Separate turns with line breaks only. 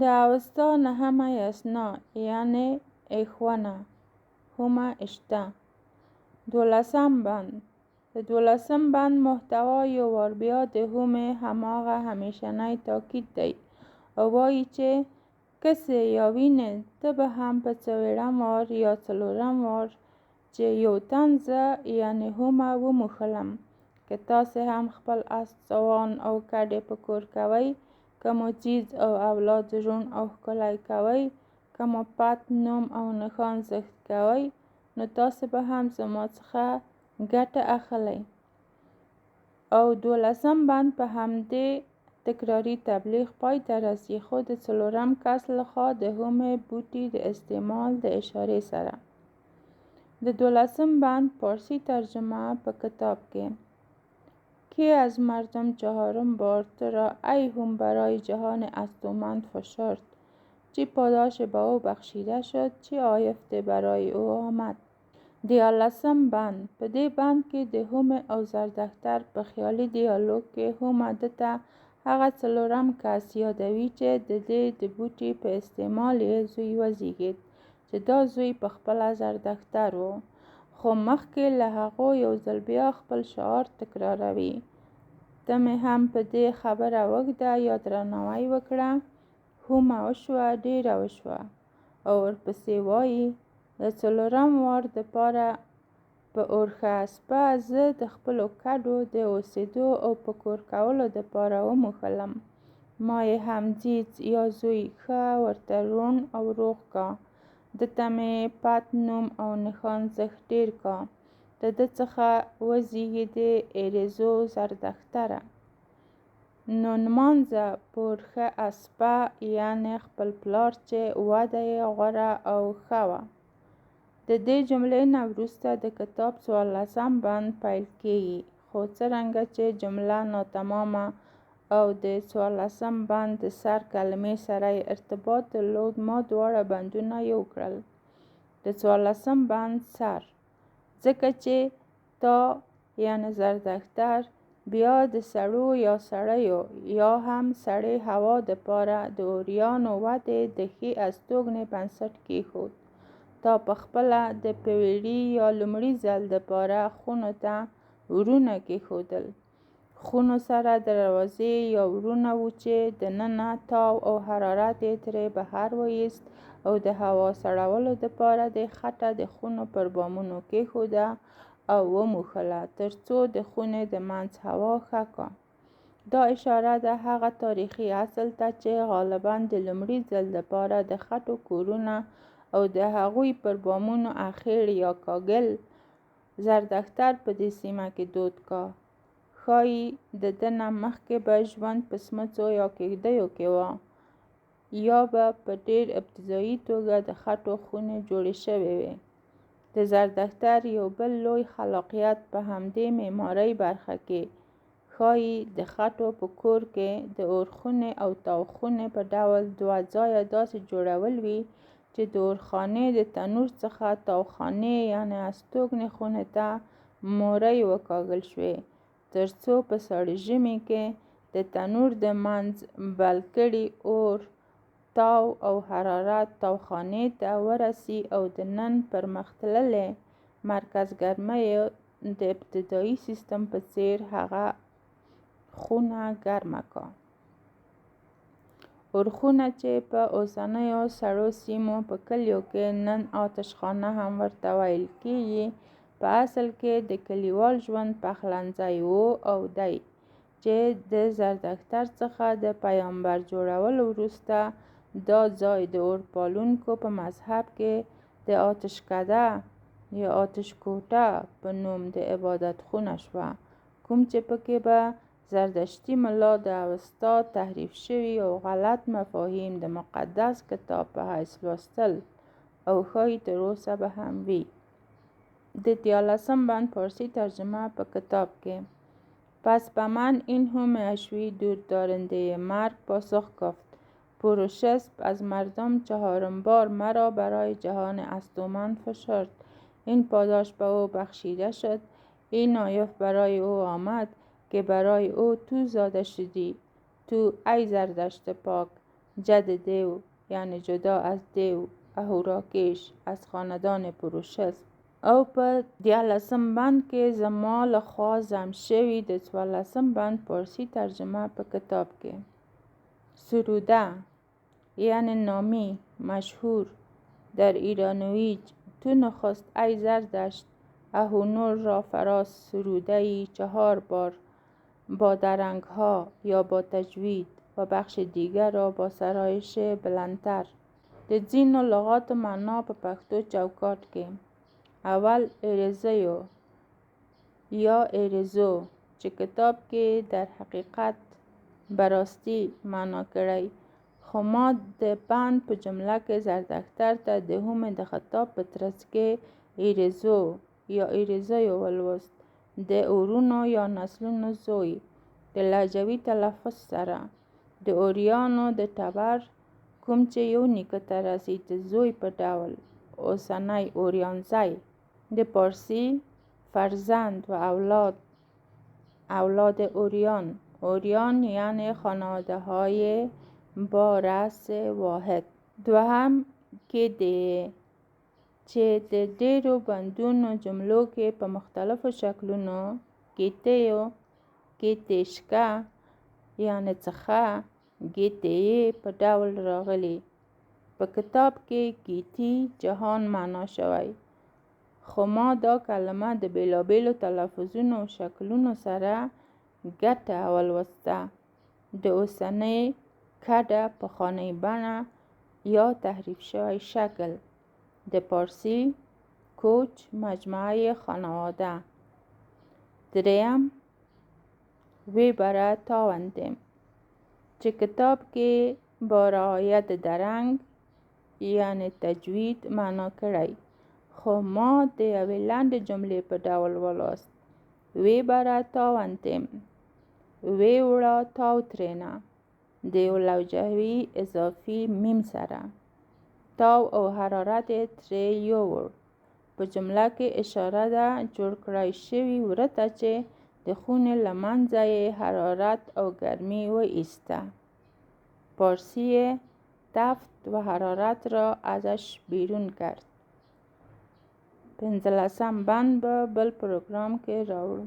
د اوستا نهمه یسنا یعنی اخوانه هما اشته. 12 بند. د 12 بند محتوا یو وار بیا د هومې هماغه همیشنی تاکید دی او وایي چې کسې یا وینې ته به هم په څلورم وار یا څلورم وار چې یو تن زه یعنی هومه وموښلم که تاسې هم خپل اسوان او کډې په کور کوئ که مو چیز او اولاد روڼ او ښکلی کوئ که مو پت نوم او نښان زښت کوئ نو تاسې به هم زما څخه ګټه اخلئ. او 12 بند په همدې تکراري تبلیغ پای ته رسي خو د څلورم کس لخوا د هومې بوټي د استعمال د اشارې سره. د 12 بند پارسی ترجمه په کتاب کې که از مردم چهارم بار تو را ای هم برای جهان استومند فشرد چی پاداش به او بخشیده شد چی آیفته برای او آمد. 13 بند. په دې بند کې د هومې او زردښتر په خیالي دیالوګ کې هومه دته هغه څلورم کس یادوي چې د دې د بوټي په استعمال یې زوی وزیږید چې دا زوی په خپله زردښتر و خو مخکې له هغو یو ځل بیا خپل شعار تکراروي. ته مې هم په دې خبره وږده یا درناوی وکړه. هومه وشوه ډېره وشوه. او ورپسې وایي د څلورم وار دپاره په اورښه اسپه زه د خپلو کډو د اوسېدو او په کور کولو دپاره وموښلم. ما یې هم ځیځ یا زوی ښه ورته روڼ او روغ کا. دته مې پت نوم او نښان زښت ډېر کا. د ده څخه وزیږېدې ایرزو زردښتره. نو نمانځه په اورښه اسپه یعنی خپل پلار چې وده یې غوره او ښه وه. د دې جملې نه وروسته د کتاب 14 بند پیل کېږي خو څرنګه چې جمله ناتمامه او د 14 بند د سر کلمې سره یې ارتباط درلود ما دواړه بندونه یو کړل. د 14 بند سر. ځکه چې تا یعنی زردښتر بیا د سړو یا سړیو یا هم سړې هوا دپاره د اوریانو ودې د ښې استوګنې بنسټ کېښود. تا پخپله د پیړۍ یا لومړي ځل دپاره خونو ته ورونه کېښودل. خونو سره دروازې یا ورونه وو چې دننه تاو او حرارت یې ترې بهر وایست او د هوا سړولو دپاره دې خټه د خونو پر بامونو کېښوده او وموښله تر څو د خونې د منځ هوا ښه کا. دا اشاره ده هغه تاریخي اصل ته چې غالباً د لومړي ځل دپاره د خټو کورونه او د هغوی پر بامونو اخېړ یا کاګل زردښتر په دې سیمه کې دود کا. ښایي د ده نه مخکې به ژوند په سمڅو یا کېږدیو کې وه یا به په ډېر ابتدایي توګه د خټو خونې جوړې شوې وې. د زردښتر یو بل لوی خلاقیت په همدې معمارۍ برخه کې ښایي د خټو په کور کې د اورخونې او تاوخونې په ډول دوه ځایه داسې جوړول وي چې د اورخانې د تنور څخه تاوخانې یعنی استوګنې خونې ته مورۍ وکاږل شوې تر څو په سړې ژمي کې د تنور د منځ بل کړي اور تاو او حرارت تاوخانې ته ورسي او د نن پرمختللې مرکز ګرمیو د ابتدایي سیستم په څیر هغه خونه ګرمه کا. اورخونه چې په اوسنیو سړو سیمو په کلیو کې نن آتشخانه هم ورته ویل کېږي په اصل کې د کلیوال ژوند پخلنځی و او دی چې د زردښتر څخه د پیغمبر جوړولو وروسته دا ځای د اورپالونکو په مذهب کې د آتشکده یا آتشکوټه په نوم د عبادت خونه شوه کوم چې پکې به زردشتي ملا د اوستا تحریف شوي او غلط مفاهیم د مقدس کتاب په حیث لوستل او ښایي تر اوسه به هم وي. د 13 بند پارسی ترجمه په کتاب کې پس به من این هومعشوی دوردارنده مرگ پاسخ گفت پروشسپ از مردم چهارم بار مرا برای جهان استومند فشرد این پاداش به او بخشیده شد این نایف برای او آمد که برای او تو زاده شدی تو ای زردشت پاک جد دیو یعنی جدا از دیو اهوراکش از خاندان پروشس او په 14 بند کې زما لخوا ضم شوي د 14 بند پارسی ترجمه په کتاب کې. سروده یعنی نامی مشهور در ایرانویج تو نخست ای زردشت اهونور را فراز سروده‌ای 4 بار با درنگ ها یا با تجوید و بخش دیگر را با سرایش بلندتر د ځینو لغاتو معنا په پښتو چوکاټ کې. اول ایرزیو یا ایرزو چې کتاب کې در حقیقت براستی معنا کړی، خو ما د بند په جمله کې زردکتر ته د هم د خطاب په ترڅ کې ایرزو یا ایرزیو ولوست. د اورونو یا نسلونو زوی د لهجوي تلفظ سره د اوریانو د ټبر کوم چې یو نیکه ته رسید د زوی په ډول اوسنی اوریانزی د پارسی فرزند و اولاد اوریان. اوریان یعنی خانواده های با رأس واحد. دوهم کې دی چې د ډیرو بندونو جملو کې په مختلفو شکلونو کیتیو کیتیشکه یعنی څخه گیتی په ډول راغلی. په کتاب کې گیتی جهان معنا شوی، خو ما دا کلمه د بیلابیلو تلفظونو او شکلونو سره ګډه ولوسته. د اوسنۍ کډه پخوانۍ بڼه یا تحریف شوی شکل. د پارسی کوچ مجموعه خانواده. دریم وی بره تاوندیم چې کتاب کې با رعایت درنگ یعنی تجوید معنا کړی، خو ما د یوې لنډې جملې په ډول ولوست. وی بره تاوندیم وی وړه تاو ترېنه د یو لهجوي اضافي میم سره تاو او حرارت ترې یوړ. په جمله کې اشاره ده جوړ کړای شوي وره ته چې د خونې له منځه یې حرارت او ګرمي و ایسته. پارسی تفت و حرارت را ازش بیرون کرد. 15 بند به بل پروګرام کې راوړو.